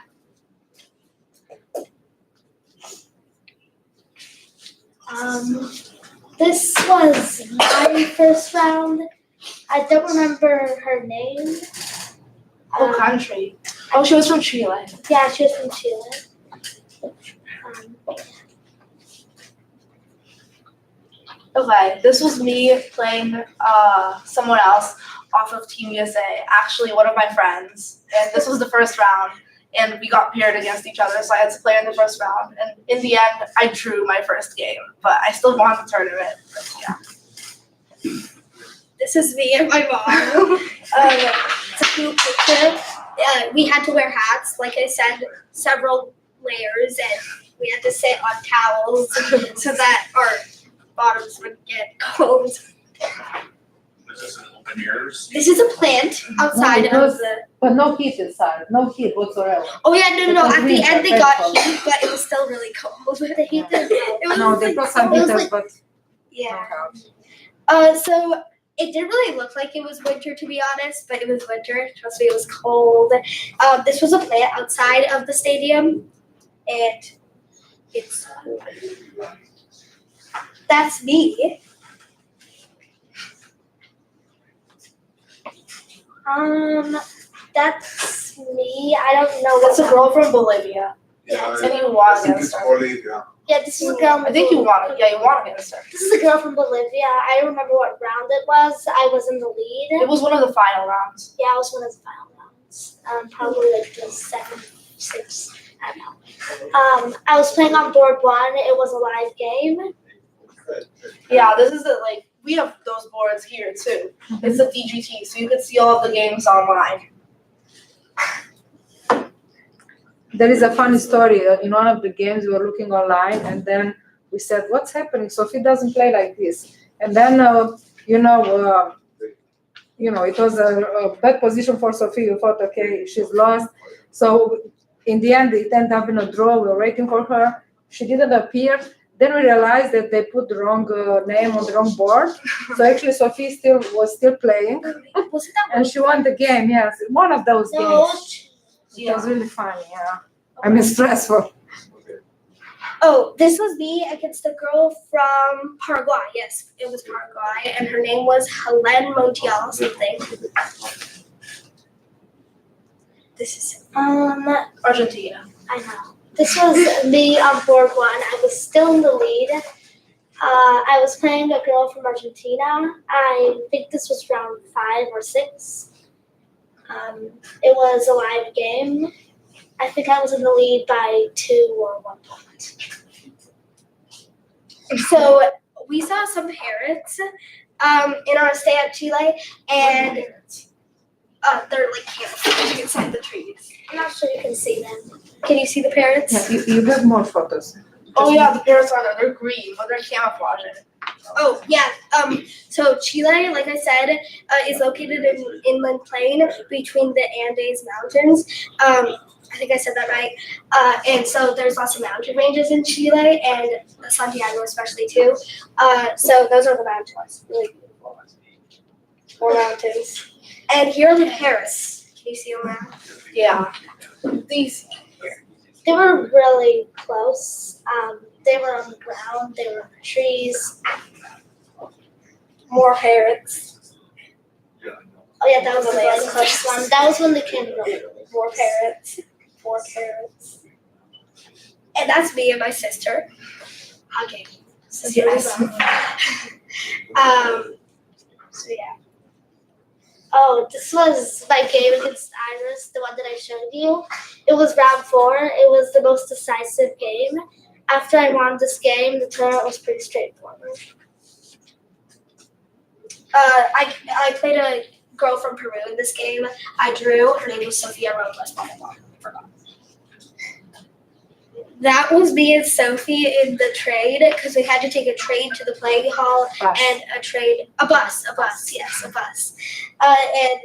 A: This was my first round. I don't remember her name.
D: What country? Oh, she was from Chile.
A: Yeah, she was from Chile.
D: Okay, this was me playing someone else off of Team USA. Actually, one of my friends, and this was the first round, and we got paired against each other, so I had to play in the first round. And in the end, I drew my first game, but I still won the tournament. But yeah.
A: This is me and my mom. It's a cool picture. We had to wear hats, like I said, several layers, and we had to sit on towels so that our bottoms would get cold.
F: Is this an open ears?
A: This is a plant outside
I: No,
A: of the.
I: But no heat inside, no heat whatsoever.
A: Oh yeah, no. At the
I: Because
A: end they
I: we
A: got
I: are
A: heat, but it was still really cold. The heat. It was
I: No, they brought some
A: it was
I: heaters,
A: like-
I: but
A: yeah.
I: no help.
A: So it didn't really look like it was winter, to be honest, but it was winter. Trust me, it was cold. This was a plant outside of the stadium, and it's cool. That's me. That's me. I don't know
D: That's
A: what's
D: a girl from Bolivia.
B: Yeah,
D: And you
B: I
D: won
B: think
D: against
B: it's
D: her.
B: Bolivia.
A: Yeah, this is a girl.
D: I think you won it. Yeah, you won against her.
A: This is a girl from Bolivia. I don't remember what round it was. I was in the lead.
D: It was one of the final rounds.
A: Yeah, I was one of the final rounds. Probably like the 7, 6. I don't know. I was playing on board 1. It was a live game.
D: Yeah, this is the we have those boards here too. It's a DGT, so you could see all of the games online.
I: There is a funny story. In one of the games, we were looking online, and then we said, "What's happening? Sophie doesn't play like this." And then, it was a bad position for Sophie. We thought, okay, she's lost. So in the end, it ended up in a draw. We were waiting for her. She didn't appear. Then we realized that they put the wrong name on the wrong board. So actually, Sophie was still playing,
A: Was it that
I: and she won the game. Yes, one of those
A: No.
I: games. It was really funny. Yeah, I mean stressful.
A: Oh, this was me against a girl from Paraguay. Yes, it was Paraguay, and her name was Helen Montiel something. This is
D: Argentina.
A: I know. This was me on board 1. I was still in the lead. I was playing a girl from Argentina. I think this was round 5 or 6. It was a live game. I think I was in the lead by 2 or 1 point. So we saw some parrots in our stay at Chile, and they're like camouflaging inside the trees. I'm not sure you can see them. Can you see the parrots?
I: Yeah, you have more photos.
D: Oh yeah, the parrots are there. They're green, but they're camouflaging.
A: Oh yeah. So Chile, like I said, is located in an inland plain between the Andes Mountains. I think I said that right. And so there's lots of mountain ranges in Chile and Santiago especially too. So those are the mountains. Really beautiful. More mountains. And here are the parrots. Can you see them now?
D: Yeah. These.
A: They were really close. They were on the ground. They were in the trees. More parrots. Oh yeah, that was the really close one. That was when they came really. More parrots. 4 parrots. And that's me and my sister. Hugging.
D: Yes.
A: So yeah. Oh, this was my game against Iris, the one that I showed you. It was round 4. It was the most decisive game. After I won this game, the tournament was pretty straightforward. I played a girl from Peru in this game. I drew. Her name was Sophia Robles. Blah blah blah. Forgot. That was me and Sophie in the trade because we had to take a train to the playing hall
I: Bus.
A: and a bus, yes, a bus. And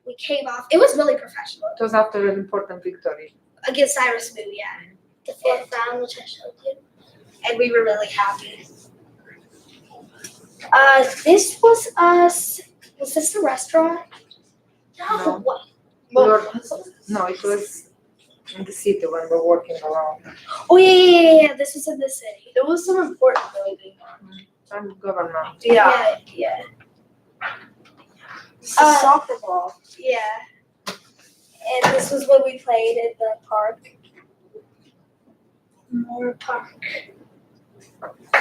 A: we came off. It was really professional
I: It was after an important victory.
A: against Cyrus Moo, yeah. The fourth round, which I showed you, and we were really happy. This was us. Was this the restaurant?
I: No.
A: What?
I: No, it was in the city when we were walking around.
A: Oh yeah. This was in the city.
D: It was some important building.
I: Some government.
D: Yeah.
A: Yeah.
D: It's a soccer ball.
A: Yeah. And this was when we played in the park. More park.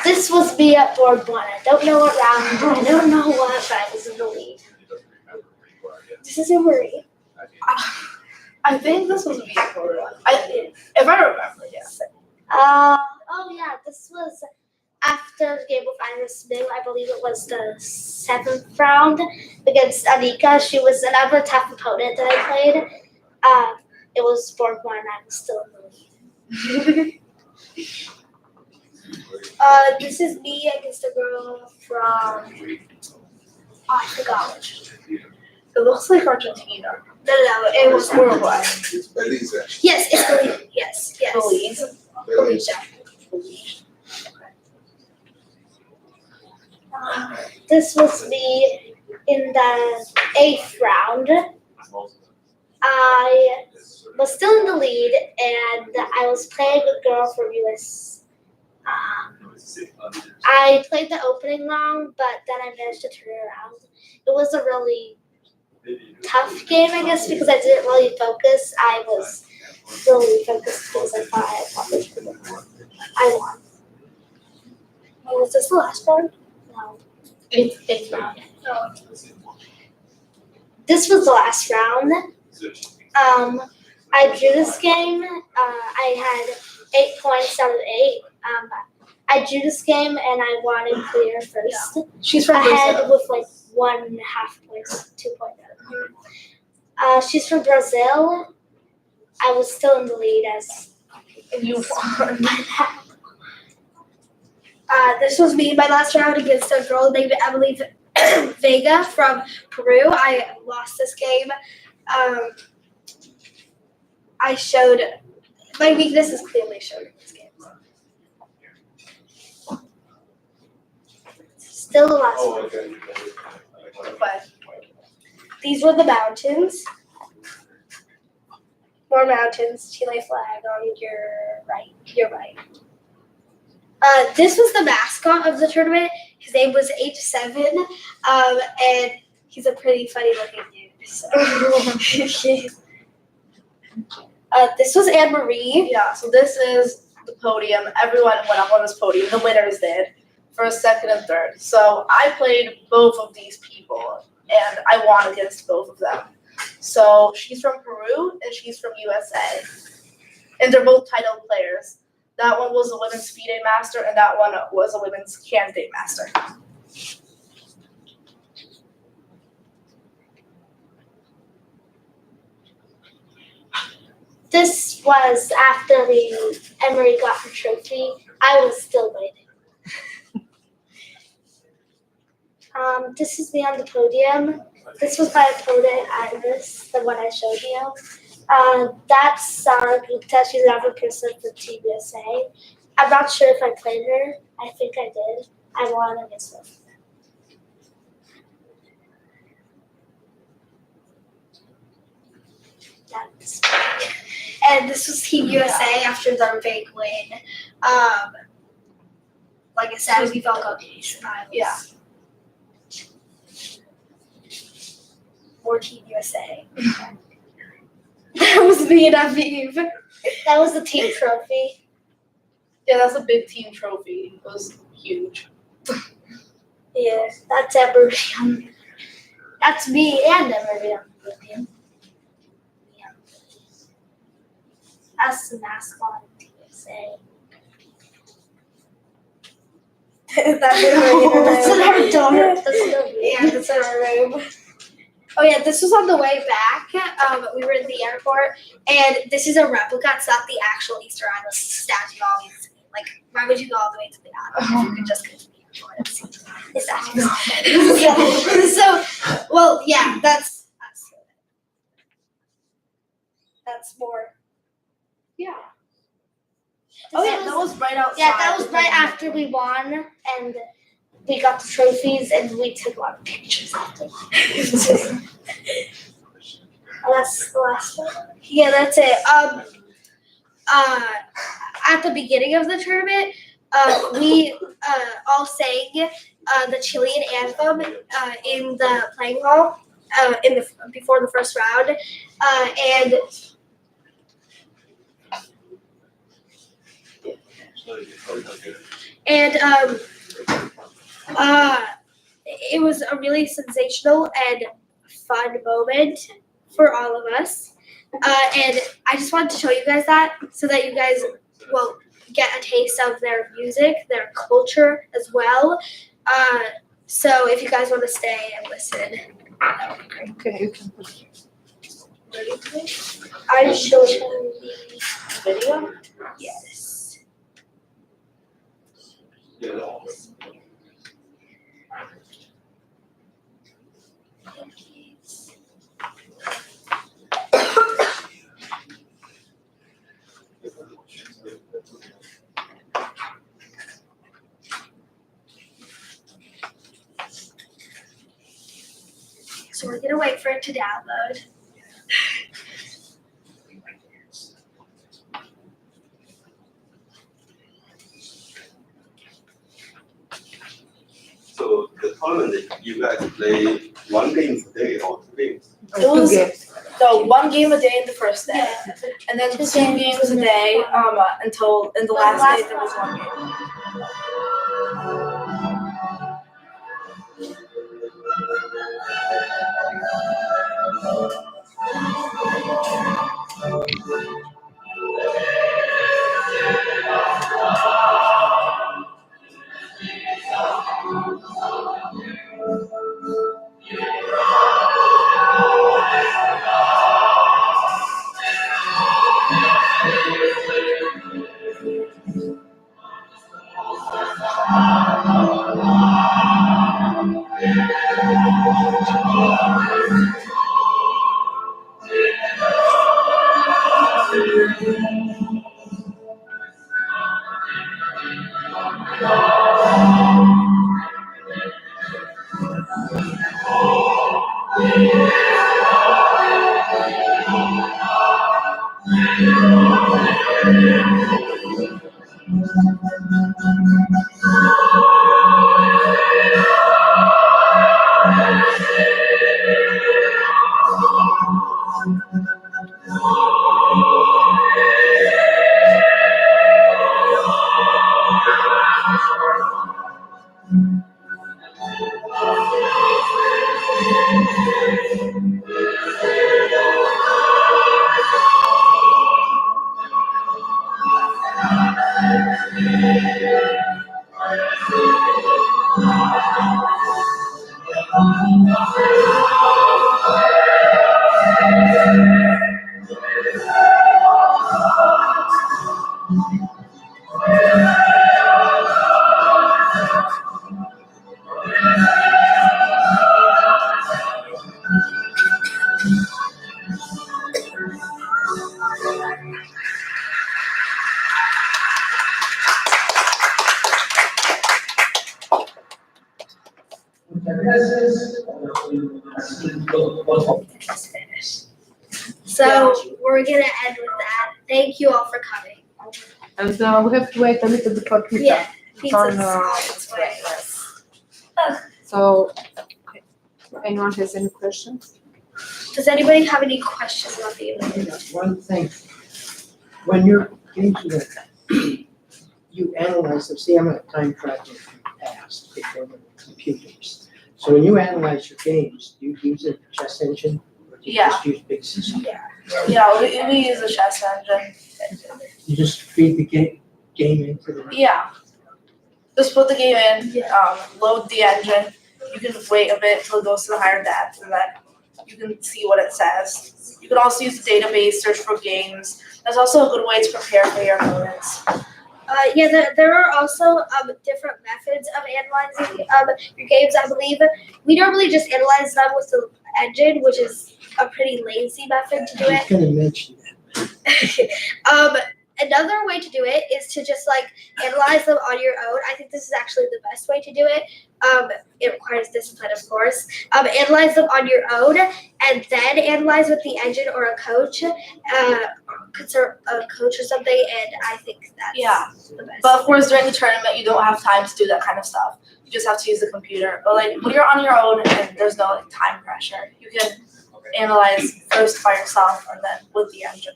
A: This was me at board one. I don't know what round. I don't know what, but I was in the lead. This is in Marie.
D: I think this was before. If I remember, yes.
A: Oh yeah, this was after the game with Iris New. I believe it was the 7th round against Anika. She was another tough opponent that I played. It was board one. I was still in the lead. This is me against a girl from. Oh, I forgot which.
D: It looks like Argentina.
A: No, it was
D: Uruguay.
B: It's Belize actually.
A: Yes, it's Belize. Yes.
D: Belize.
B: Belize.
A: This was me in the 8th round. I was still in the lead, and I was playing a girl from US. I played the opening round, but then I managed to turn it around. It was a really tough game, I guess, because I didn't really focus. I was really focused because I thought I probably should have won. I won. Oh, was this the last round? No. 8th round. No. This was the last round. I drew this game. I had 8 points out of 8. I drew this game and I won in clear first.
D: She's from
A: Ahead
D: Brazil.
A: with like 1.5 points, 2 points out of her. She's from Brazil. I was still in the lead as
D: You won.
A: this was me in my last round against a girl named Emily Vega from Peru. I lost this game. I showed my weakness is clearly shown in this game. Still the last one.
B: Okay.
D: But
A: These were the mountains. More mountains. Chile flag on your right. Your right. This was the mascot of the tournament. His name was H7, and he's a pretty funny looking dude. So. This was Anne Marie.
D: yeah, so this is the podium. Everyone went up on this podium. The winners did. First, second, and third. So I played both of these people, and I won against both of them. So she's from Peru, and she's from USA. And they're both title players. That one was a women's FIDE master, and that one was a women's candidate master.
A: This was after Emery got her trophy. I was still waiting. This is me on the podium. This was my opponent, Iris, the one I showed you. That's Sarah Gupta. She's another person for Team USA. I'm not sure if I played her. I think I did. I won against her. That's and this was Team USA after their big win. Like I said, we felt okay.
D: Yeah.
A: More Team USA. That was me and Aviv. That was the team trophy.
D: Yeah, that's a big team trophy. It was huge.
A: Yeah, that's Emery. That's me and Emery on the podium. Yeah. That's the mascot of Team USA.
C: That's in our
A: dorm.
C: Yeah, that's in our room.
A: Oh yeah, this was on the way back. We were in the airport, and this is a replica. It's not the actual Easter Island statue. Obviously, like why would you go all the way to the island if you could just go to the airport and see the statue? So, well, yeah, that's more.
D: Yeah.
A: Oh yeah,
D: that was right outside.
C: Yeah, that was right after we won, and we got the trophies, and we took a lot of pictures after. That's the last one.
A: Yeah, that's it. At the beginning of the tournament, we all sang the Chilean anthem in the playing hall before the first round, and it was a really sensational and fun moment for all of us. And I just wanted to show you guys that so that you guys will get a taste of their music, their culture as well. So if you guys want to stay and listen, that would be great.
I: Okay, you can put it.
C: I showed him the video.
A: Yes. So we're gonna wait for it to download.
E: So the tournament, you guys play one game a day or 2 games?
D: It was
I: Okay.
D: no 1 game a day in the first day, and then 2 games a day until in the last day there was 1 game.
A: So we're gonna end with that. Thank you all for coming.
I: And we have to wait a little bit for pizza.
A: Yeah, pizza's
I: on
A: on its way.
I: So, anyone has any questions?
A: Does anybody have any questions about the event?
G: One thing, when you're into it, you analyze them, see, I'm a time traveler from the past before the computers. So when you analyze your games, do you use a chess engine or do you
D: Yeah.
G: just use big systems?
D: Yeah, we use a chess engine.
G: You just feed the game into the.
D: Yeah. Just put the game in, load the engine. You can wait a bit till it goes to the higher depth, and then you can see what it says. You can also use the database, search for games. That's also a good way to prepare for your opponents.
C: There are also different methods of analyzing your games. I believe we normally just analyze them with the engine, which is a pretty lazy method to do
G: I was
C: it.
G: gonna mention that.
C: Another way to do it is to just like analyze them on your own. I think this is actually the best way to do it. It requires discipline, of course. Analyze them on your own, and then analyze with the engine or a coach, or something. And I think that's the best.
D: But of course, during the tournament, you don't have time to do that kind of stuff. You just have to use the computer. But like when you're on your own and there's no like time pressure, you can analyze first by yourself and then with the engine.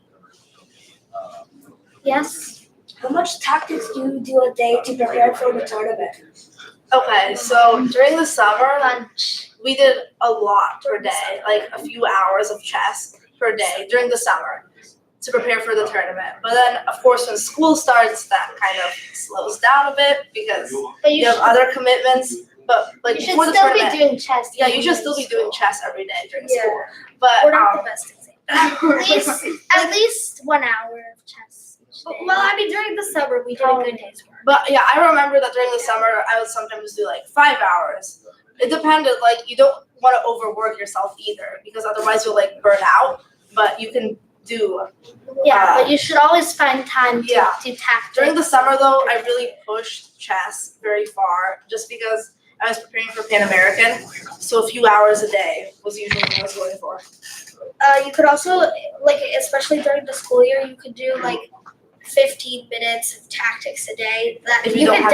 C: Yes.
H: How much tactics do you do a day to prepare for the tournament?
D: Okay, so during the summer, we did a lot per day, like a few hours of chess per day during the summer to prepare for the tournament. But then, of course, when school starts, that kind of slows down a bit because you have other commitments. But like
H: You should
D: before the
H: still be
D: tournament,
H: doing chess.
D: yeah, you should still be doing chess every day during school. But
C: We're not the best example.
H: At least 1 hour of chess each day.
C: Well, I mean, during the summer, we did a good day's work.
D: But yeah, I remember that during the summer, I would sometimes do like 5 hours. It depended, like, you don't want to overwork yourself either because otherwise you'll like burn out. But you can do.
H: But you should always find time to do tactics.
D: During the summer though, I really pushed chess very far just because I was preparing for PanAmerican. So a few hours a day was usually what I was going for.
C: You could also, like, especially during the school year, you could do like 15 minutes of tactics a day. That
D: If you don't have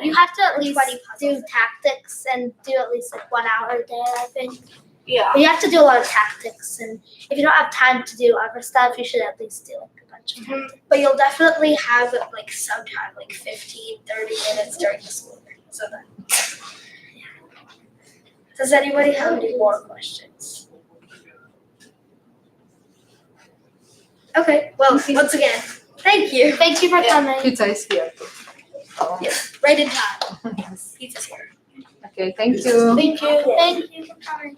H: You have to at least
C: 20
H: do tactics and do at least like 1 hour a day, I think.
D: Yeah.
H: But you have to do a lot of tactics, and if you don't have time to do other stuff, you should at least do like a bunch of tactics.
C: But you'll definitely have like some time, like 15, 30 minutes during the school year. So that. Does anybody have any more questions? Okay, well, once again, thank you.
H: Thank you for coming.
I: Pizza is here.
C: Yes, right in time.
I: Yes.
C: Pizza's here.
I: Okay, thank you.
H: Thank you. Thank you for coming.